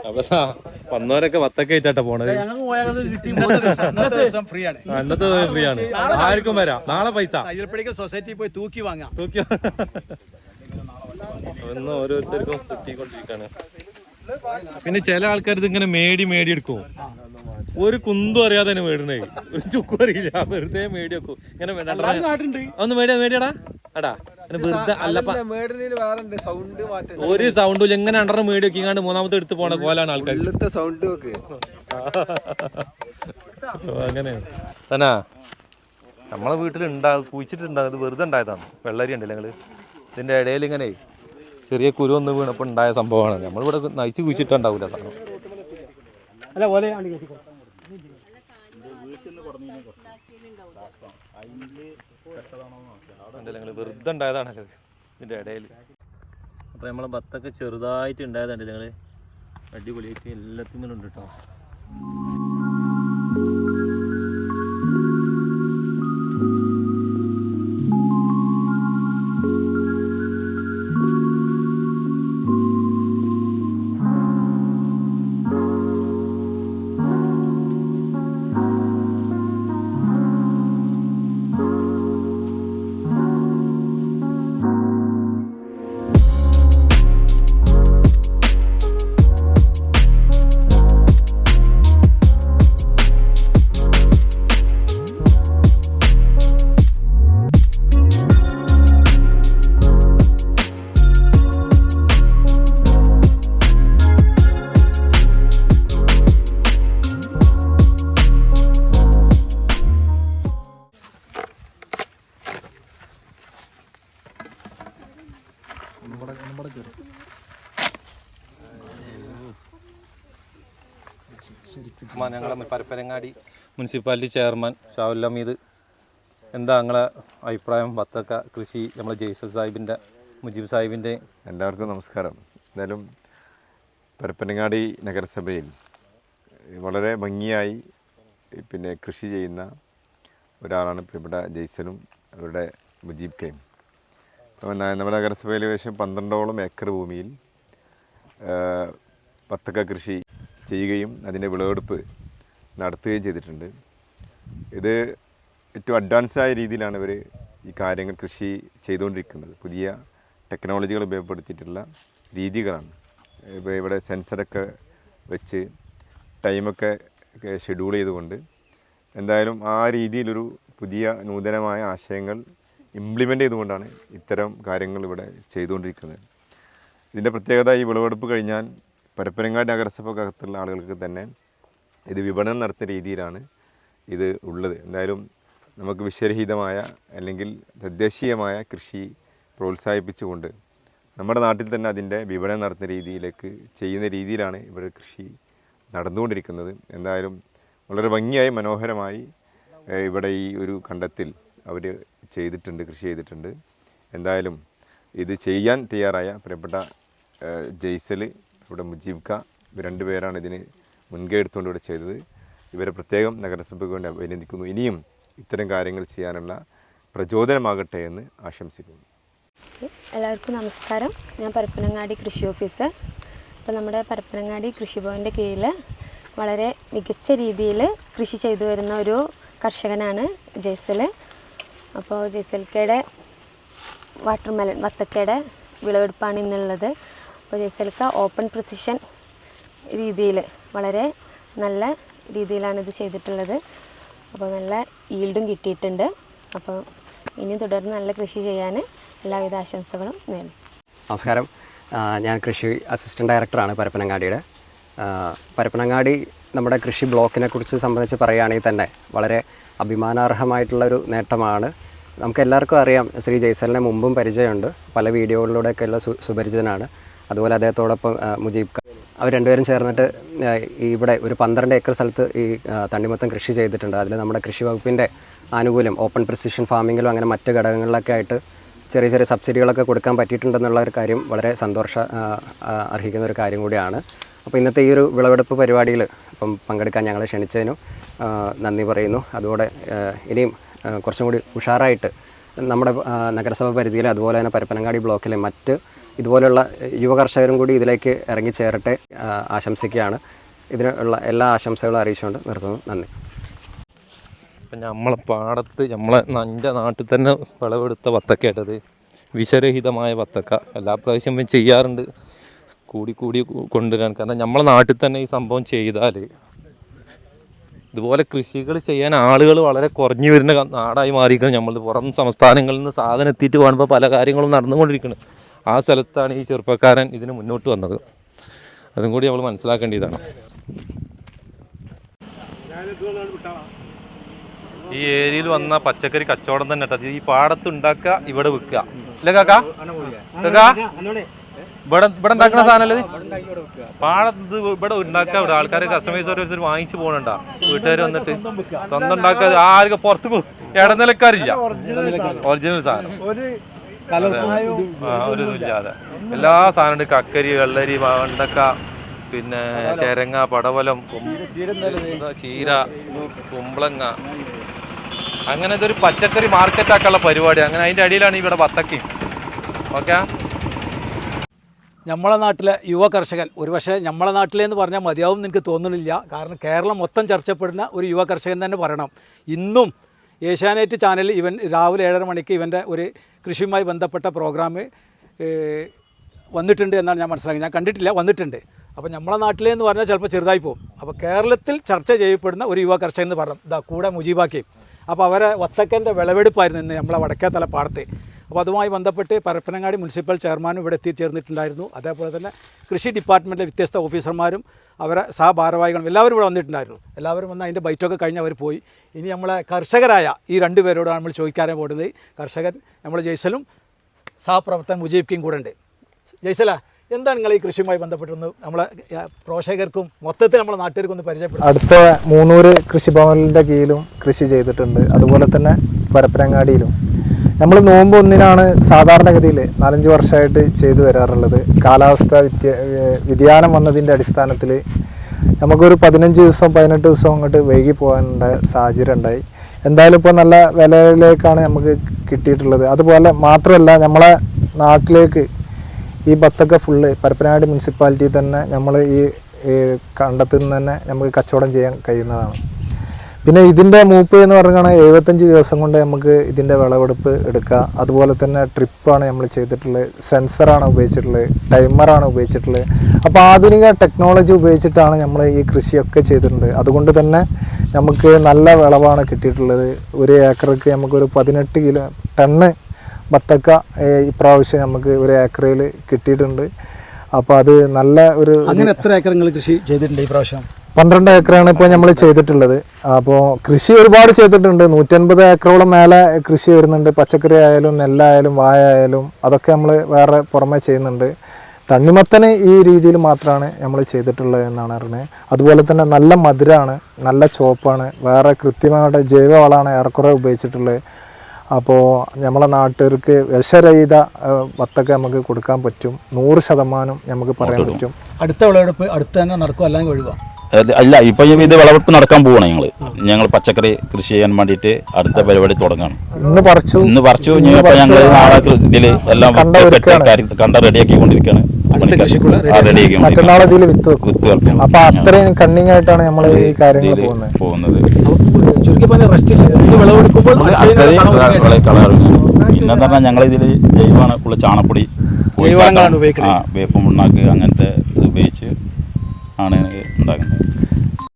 അപ്പൊ വന്നവരൊക്കെ വത്തൊക്കെ ആയിട്ടാ പോണത്. ഇന്നത്തെ ഫ്രീ ആണ്. ആർക്കും വരാം. നാളെ പൈസ സൊസൈറ്റി പോയി തൂക്കി വാങ്ങാം. ഒന്ന് ഓരോരുത്തർക്കും കിട്ടിക്കൊണ്ടിരിക്കാണ്. പിന്നെ ചില ആൾക്കാർ ഇതിങ്ങനെ മേടി എടുക്കും. ഒരു കുന്തും അറിയാതെ തന്നെ മേടണേ, ഒരു ചുക്കും അറിയില്ല, വെറുതെ മേടി വെക്കും. ഇങ്ങനെ ഒന്ന് മേടിയടാ എടാ വെറുതെ അല്ലപ്പ ഒരു സൗണ്ടും എങ്ങനെ അണ്ടറ മേടി വെക്കിങ്ങാണ്ട് മൂന്നാമത്തെ എടുത്ത് പോണ പോലാണ് ആൾക്കാർ. അങ്ങനെ തന്നെ നമ്മളെ വീട്ടിൽ കുഴിച്ചിട്ടുണ്ടാകും. ഇത് വെറുതെ ഉണ്ടായതാണ്. വെള്ളരി ഉണ്ടല്ലേ ഞങ്ങള് ഇതിന്റെ ഇടയിൽ ഇങ്ങനെ ചെറിയ കുരു ഒന്ന് വീണപ്പോൾ ഉണ്ടായ സംഭവമാണ്. നമ്മളിവിടെ നയിച്ച് കുഴിച്ചിട്ടുണ്ടാവില്ല സാധനം. വെറുതെ ഉണ്ടായതാണ് ഇതിന്റെ ഇടയിൽ. അപ്പൊ നമ്മളെ ഭത്തൊക്കെ ചെറുതായിട്ട് ഉണ്ടായതാണ് ഞങ്ങള്. അടിപൊളിയായിട്ട് എല്ലാത്തിനും ഉണ്ട് കേട്ടോ. ഞങ്ങളെ പരപ്പനങ്ങാടി മുനിസിപ്പാലിറ്റി ചെയർമാൻ ഷാവുൽ ഹമീദ്, എന്താ നിങ്ങളെ അഭിപ്രായം? ഭത്തൊക്കെ കൃഷി നമ്മളെ ജയ്സൽ സാഹിബിൻ്റെ മുജീബ് സാഹിബിൻ്റെ. എല്ലാവർക്കും നമസ്കാരം. എന്തായാലും പരപ്പനങ്ങാടി നഗരസഭയിൽ വളരെ ഭംഗിയായി കൃഷി ചെയ്യുന്ന ഒരാളാണ് പ്രിയപ്പെട്ട ജയ്സലും അവരുടെ മുജീബ് കയും. നമ്മുടെ നഗരസഭയിൽ ഏകദേശം 12ഓളം ഏക്കർ ഭൂമിയിൽ ഭത്തക്ക കൃഷി ചെയ്യുകയും അതിൻ്റെ വിളവെടുപ്പ് നടത്തുകയും ചെയ്തിട്ടുണ്ട്. ഇത് ഏറ്റവും അഡ്വാൻസായ രീതിയിലാണ് ഇവർ ഈ കാര്യങ്ങൾ കൃഷി ചെയ്തുകൊണ്ടിരിക്കുന്നത്. പുതിയ ടെക്നോളജികൾ ഉപയോഗപ്പെടുത്തിയിട്ടുള്ള രീതികളാണ്. ഇപ്പോൾ ഇവിടെ സെൻസറൊക്കെ വെച്ച് ടൈമൊക്കെ ഷെഡ്യൂൾ ചെയ്തുകൊണ്ട് എന്തായാലും ആ രീതിയിലൊരു പുതിയ നൂതനമായ ആശയങ്ങൾ ഇംപ്ലിമെൻ്റ് ചെയ്തുകൊണ്ടാണ് ഇത്തരം കാര്യങ്ങൾ ഇവിടെ ചെയ്തുകൊണ്ടിരിക്കുന്നത്. ഇതിൻ്റെ പ്രത്യേകത ഈ വിളവെടുപ്പ് കഴിഞ്ഞാൽ പരപ്പനങ്ങാടി നഗരസഭക്കകത്തുള്ള ആളുകൾക്ക് തന്നെ ഇത് വിപണനം നടത്തുന്ന രീതിയിലാണ് ഇത് ഉള്ളത്. എന്തായാലും നമുക്ക് വിഷരഹിതമായ അല്ലെങ്കിൽ തദ്ദേശീയമായ കൃഷി പ്രോത്സാഹിപ്പിച്ചുകൊണ്ട് നമ്മുടെ നാട്ടിൽ തന്നെ അതിൻ്റെ വിപണനം നടത്തുന്ന രീതിയിലേക്ക് ചെയ്യുന്ന രീതിയിലാണ് ഇവിടെ കൃഷി നടന്നുകൊണ്ടിരിക്കുന്നത്. എന്തായാലും വളരെ ഭംഗിയായി മനോഹരമായി ഇവിടെ ഈ ഒരു കണ്ടത്തിൽ അവർ കൃഷി ചെയ്തിട്ടുണ്ട്. എന്തായാലും ഇത് ചെയ്യാൻ തയ്യാറായ പ്രിയപ്പെട്ട ജയ്സൽ, ഇവിടെ മുജീബ് ക, ഇവർ രണ്ടുപേരാണ് ഇതിന് മുൻകൈ എടുത്തുകൊണ്ട് ഇവിടെ ചെയ്തത്. ഇവരെ പ്രത്യേകം നഗരസഭയ്ക്ക് വേണ്ടി അഭിനന്ദിക്കുന്നു. ഇനിയും ഇത്തരം കാര്യങ്ങൾ ചെയ്യാനുള്ള പ്രചോദനമാകട്ടെ എന്ന് ആശംസിക്കുന്നു. എല്ലാവർക്കും നമസ്കാരം. ഞാൻ പരപ്പനങ്ങാടി കൃഷി ഓഫീസർ. അപ്പോൾ നമ്മുടെ പരപ്പനങ്ങാടി കൃഷിഭവൻ്റെ കീഴിൽ വളരെ മികച്ച രീതിയിൽ കൃഷി ചെയ്തു വരുന്ന ഒരു കർഷകനാണ് ജയ്സൽ. അപ്പോൾ ജയ്സൽക്കയുടെ വാട്ടർമെലൺ വത്തക്കയുടെ വിളവെടുപ്പാണ് ഇന്നുള്ളത്. അപ്പോൾ ജയ്സൽക്ക ഓപ്പൺ പ്രിസിഷൻ രീതിയിൽ വളരെ നല്ല രീതിയിലാണ് ഇത് ചെയ്തിട്ടുള്ളത്. അപ്പോൾ നല്ല ഈൽഡും കിട്ടിയിട്ടുണ്ട്. അപ്പോൾ ഇനി തുടർന്ന് നല്ല കൃഷി ചെയ്യാൻ എല്ലാവിധ ആശംസകളും നേരുന്നു. നമസ്കാരം. ഞാൻ കൃഷി അസിസ്റ്റൻറ്റ് ഡയറക്ടറാണ് പരപ്പനങ്ങാടിയുടെ. പരപ്പനങ്ങാടി നമ്മുടെ കൃഷി ബ്ലോക്കിനെ കുറിച്ച് സംബന്ധിച്ച് പറയുകയാണെങ്കിൽ തന്നെ വളരെ അഭിമാനാർഹമായിട്ടുള്ളൊരു നേട്ടമാണ്. നമുക്കെല്ലാവർക്കും അറിയാം, ശ്രീ ജയ്സലിനെ മുമ്പും പരിചയമുണ്ട്, പല വീഡിയോകളിലൂടെയൊക്കെയുള്ള സുപരിചിതനാണ്. അതുപോലെ അദ്ദേഹത്തോടൊപ്പം മുജീബ് ക, അവർ രണ്ടുപേരും ചേർന്നിട്ട് ഇവിടെ ഒരു 12 ഏക്കർ സ്ഥലത്ത് ഈ തണ്ണിമത്തം കൃഷി ചെയ്തിട്ടുണ്ട്. അതിൽ നമ്മുടെ കൃഷി വകുപ്പിൻ്റെ ആനുകൂല്യം ഓപ്പൺ പ്രിസിഷൻ ഫാമിങ്ങിലും അങ്ങനെ മറ്റ് ഘടകങ്ങളിലൊക്കെ ആയിട്ട് ചെറിയ ചെറിയ സബ്സിഡികളൊക്കെ കൊടുക്കാൻ പറ്റിയിട്ടുണ്ടെന്നുള്ള ഒരു കാര്യം വളരെ അർഹിക്കുന്ന ഒരു കാര്യം കൂടിയാണ്. അപ്പോൾ ഇന്നത്തെ ഈ ഒരു വിളവെടുപ്പ് പരിപാടിയിൽ ഇപ്പം പങ്കെടുക്കാൻ ഞങ്ങളെ ക്ഷണിച്ചതിനും നന്ദി പറയുന്നു. അതുകൂടെ ഇനിയും കുറച്ചും കൂടി ഉഷാറായിട്ട് നമ്മുടെ നഗരസഭ പരിധിയിൽ അതുപോലെ തന്നെ പരപ്പനങ്ങാടി ബ്ലോക്കിലെ മറ്റ് ഇതുപോലെയുള്ള യുവ കർഷകരും കൂടി ഇതിലേക്ക് ഇറങ്ങിച്ചേരട്ടെ ആശംസിക്കുകയാണ്. ഇതിനുള്ള എല്ലാ ആശംസകളും അറിയിച്ചുകൊണ്ട് നിർത്തുന്നു. നന്ദി. ഇപ്പം നമ്മളെ പാടത്ത് എൻ്റെ നാട്ടിൽ തന്നെ വിളവെടുത്ത വത്തക്കയായിട്ടത് വിഷരഹിതമായ വത്തക്ക എല്ലാ പ്രാവശ്യം ചെയ്യാറുണ്ട്, കൂടി കൊണ്ടുവരാൻ. കാരണം നമ്മളെ നാട്ടിൽ തന്നെ ഈ സംഭവം ചെയ്താൽ ഇതുപോലെ കൃഷികൾ ചെയ്യാൻ ആളുകൾ വളരെ കുറഞ്ഞു വരുന്ന നാടായി മാറിയിരിക്കണം. നമ്മൾ പുറം സംസ്ഥാനങ്ങളിൽ നിന്ന് സാധനം എത്തിയിട്ട് പോകുമ്പോൾ പല കാര്യങ്ങളും നടന്നുകൊണ്ടിരിക്കുന്നത്. ആ സ്ഥലത്താണ് ഈ ചെറുപ്പക്കാരൻ ഇതിന് മുന്നോട്ട് വന്നത്. അതും കൂടി നമ്മൾ മനസ്സിലാക്കേണ്ടതാണ്. ഈ ഏരിയയിൽ വന്ന പച്ചക്കറി കച്ചവടം തന്നെ കേട്ടോ. ഈ പാടത്ത് ഉണ്ടാക്കുക, ഇവിടെ വിൽക്കുക അല്ലേ കാക്കാ? ഇവിടെ ഉണ്ടാക്കുന്ന സാധനമല്ലേ പാടത്ത് ഇവിടെ ഉണ്ടാക്കുക. ഇവിടെ ആൾക്കാർ കസ്റ്റമേഴ്സ് ഓരോരുത്തർ വാങ്ങിച്ചു പോകണണ്ട, വീട്ടുകാർ വന്നിട്ട് സ്വന്തം ഉണ്ടാക്കുക. ആർക്കും പുറത്ത് ഇടനിലക്കാരില്ല, ഒറിജിനൽ സാധനം ഒരു ഇല്ലാതെ എല്ലാ സാധനം ഉണ്ട്. കക്കരി, വെള്ളരി, വെണ്ടക്ക, പിന്നെ ചെരങ്ങ, പടവലം, ചീര, കുമ്പളങ്ങ, അങ്ങനെ ഇതൊരു പച്ചക്കറി മാർക്കറ്റ് ആക്കാനുള്ള പരിപാടി. അങ്ങനെ അതിൻ്റെ അടിയിലാണ് ഇവിടെ വത്തക്കയും. ഓക്കെ, നമ്മളെ നാട്ടിലെ യുവ കർഷകൻ ഒരുപക്ഷെ നമ്മളെ നാട്ടിലെന്ന് പറഞ്ഞാൽ മതിയാവും എനിക്ക് തോന്നുന്നില്ല. കാരണം കേരളം മൊത്തം ചർച്ചപ്പെടുന്ന ഒരു യുവ കർഷകൻ തന്നെ പറയണം. ഇന്നും ഏഷ്യാനെറ്റ് ചാനലിൽ ഇവൻ രാവിലെ 7:30 മണിക്ക് ഇവൻ്റെ ഒരു കൃഷിയുമായി ബന്ധപ്പെട്ട പ്രോഗ്രാം വന്നിട്ടുണ്ട് എന്നാണ് ഞാൻ മനസ്സിലാക്കിയത്. ഞാൻ കണ്ടിട്ടില്ല, വന്നിട്ടുണ്ട്. അപ്പോൾ നമ്മളെ നാട്ടിലെന്ന് പറഞ്ഞാൽ ചിലപ്പോൾ ചെറുതായി പോകും. അപ്പോൾ കേരളത്തിൽ ചർച്ച ചെയ്യപ്പെടുന്ന ഒരു യുവ കർഷകൻ എന്ന് പറഞ്ഞു ഇതാ കൂടെ മുജീബാക്കി. അപ്പോൾ അവരെ വത്തക്കൻ്റെ വിളവെടുപ്പായിരുന്നു ഇന്ന് നമ്മളെ വടക്കേത്തല പാടത്ത്. അപ്പോൾ അതുമായി ബന്ധപ്പെട്ട് പരപ്പനങ്ങാടി മുനിസിപ്പൽ ചെയർമാനും ഇവിടെ എത്തിച്ചേർന്നിട്ടുണ്ടായിരുന്നു. അതേപോലെ തന്നെ കൃഷി ഡിപ്പാർട്ട്മെൻറ്റിലെ വ്യത്യസ്ത ഓഫീസർമാരും അവരെ സഹഭാരവാഹികളും എല്ലാവരും ഇവിടെ വന്നിട്ടുണ്ടായിരുന്നു. എല്ലാവരും വന്ന് അതിൻ്റെ ബൈറ്റൊക്കെ കഴിഞ്ഞ് അവർ പോയി. ഇനി നമ്മളെ കർഷകരായ ഈ 2 പേരോടാണ് നമ്മൾ ചോദിക്കാനേ പോകുന്നത്. കർഷകൻ നമ്മൾ ജയ്സലും സഹപ്രവർത്തകൻ മുജീബിക്കും കൂടെ ഉണ്ട്. ജയ്സല, എന്താണ് നിങ്ങൾ ഈ കൃഷിയുമായി ബന്ധപ്പെട്ടൊന്ന് നമ്മളെ പ്രോഷകർക്കും മൊത്തത്തിൽ നമ്മളെ നാട്ടുകാർക്കും ഒന്ന് പരിചയപ്പെടും? അടുത്ത 300 കൃഷിഭവനിൻ്റെ കീഴിലും കൃഷി ചെയ്തിട്ടുണ്ട്. അതുപോലെ തന്നെ പരപ്പനങ്ങാടിയിലും. നമ്മൾ നോമ്പ് 1-നാണ് സാധാരണഗതിയിൽ 4-5 വർഷമായിട്ട് ചെയ്തു വരാറുള്ളത്. കാലാവസ്ഥ വ്യതിയാനം വന്നതിൻ്റെ അടിസ്ഥാനത്തിൽ നമുക്കൊരു 15 ദിവസം 18 ദിവസം അങ്ങോട്ട് വൈകി പോകാനുള്ള സാഹചര്യം ഉണ്ടായി. എന്തായാലും ഇപ്പോൾ നല്ല വിലയിലേക്കാണ് നമുക്ക് കിട്ടിയിട്ടുള്ളത്. അതുപോലെ മാത്രമല്ല നമ്മളെ നാട്ടിലേക്ക് ഈ ബത്തക്ക ഫുള്ള് പരപ്പനങ്ങാടി മുനിസിപ്പാലിറ്റി തന്നെ നമ്മൾ ഈ കണ്ടത്തിൽ നിന്ന് തന്നെ നമുക്ക് കച്ചവടം ചെയ്യാൻ കഴിയുന്നതാണ്. പിന്നെ ഇതിൻ്റെ മൂപ്പ് എന്ന് പറഞ്ഞാൽ 75 ദിവസം കൊണ്ട് നമുക്ക് ഇതിൻ്റെ വിളവെടുപ്പ് എടുക്കുക. അതുപോലെ തന്നെ ട്രിപ്പാണ് നമ്മൾ ചെയ്തിട്ടുള്ളത്, സെൻസറാണ് ഉപയോഗിച്ചിട്ടുള്ളത്, ടൈമറാണ് ഉപയോഗിച്ചിട്ടുള്ളത്. അപ്പോൾ ആധുനിക ടെക്നോളജി ഉപയോഗിച്ചിട്ടാണ് നമ്മൾ ഈ കൃഷിയൊക്കെ ചെയ്തിട്ടുണ്ട്. അതുകൊണ്ട് തന്നെ നമുക്ക് നല്ല വിളവാണ് കിട്ടിയിട്ടുള്ളത്. ഒരു ഏക്കർക്ക് നമുക്കൊരു 18 ടണ്ണ് ബത്തക്ക ഇപ്രാവശ്യം നമുക്ക് ഒരു ഏക്കറിൽ കിട്ടിയിട്ടുണ്ട്. അപ്പോൾ അത് നല്ല ഒരു അങ്ങനെ എത്ര ഏക്കർ നിങ്ങൾ കൃഷി ചെയ്തിട്ടുണ്ട് ഈ പ്രാവശ്യം? 12 ഏക്കറാണ് ഇപ്പോൾ നമ്മൾ ചെയ്തിട്ടുള്ളത്. അപ്പോൾ കൃഷി ഒരുപാട് ചെയ്തിട്ടുണ്ട്. 150 ഏക്കറോളം മേലെ കൃഷി വരുന്നുണ്ട്. പച്ചക്കറി ആയാലും നെല്ലായാലും വാഴ ആയാലും അതൊക്കെ നമ്മൾ വേറെ പുറമെ ചെയ്യുന്നുണ്ട്. തണ്ണിമത്തന് ഈ രീതിയിൽ മാത്രമാണ് നമ്മൾ ചെയ്തിട്ടുള്ളത് എന്നാണ് അറിഞ്ഞത്. അതുപോലെ തന്നെ നല്ല മധുരമാണ്, നല്ല ചോപ്പാണ്, വേറെ കൃത്യമായിട്ട് ജൈവവളമാണ് ഏറെക്കുറെ ഉപയോഗിച്ചിട്ടുള്ളത്. അപ്പോൾ നമ്മളെ നാട്ടുകാർക്ക് വിഷരഹിത വത്തക്ക നമുക്ക് കൊടുക്കാൻ പറ്റും. 100% നമുക്ക് പറയാൻ പറ്റും. അടുത്ത വിളവെടുപ്പ് അടുത്ത് തന്നെ നടക്കും, അല്ലെങ്കിൽ ഒഴിവാ? അല്ല, ഇപ്പം ഇത് വിളവെടുപ്പ് നടക്കാൻ പോവാണ്. ഞങ്ങൾ പച്ചക്കറി കൃഷി ചെയ്യാൻ വേണ്ടിയിട്ട് അടുത്ത പരിപാടി തുടങ്ങാണ്. ഇന്ന് പറിച്ചു ഞങ്ങൾ നാളെ ഇതിൽ എല്ലാം കണ്ട റെഡിയാക്കിക്കൊണ്ടിരിക്കുകയാണ്. മറ്റന്നാൾ ഇതിൽ വിത്ത് വെക്കും. അപ്പൊ അത്രയും കണ്ണിങ് ആയിട്ടാണ് നമ്മൾ ഈ കാര്യങ്ങൾ പോകുന്നത്. പിന്നെന്താ പറഞ്ഞാൽ ഞങ്ങൾ ഇതിൽ ജൈവമാണ് ഉള്ള ചാണപ്പൊടി, വേപ്പ് മുണ്ണാക്ക് അങ്ങനത്തെ ഇത് ഉപയോഗിച്ച് ആണ് ഉണ്ടാക്കുന്നത്.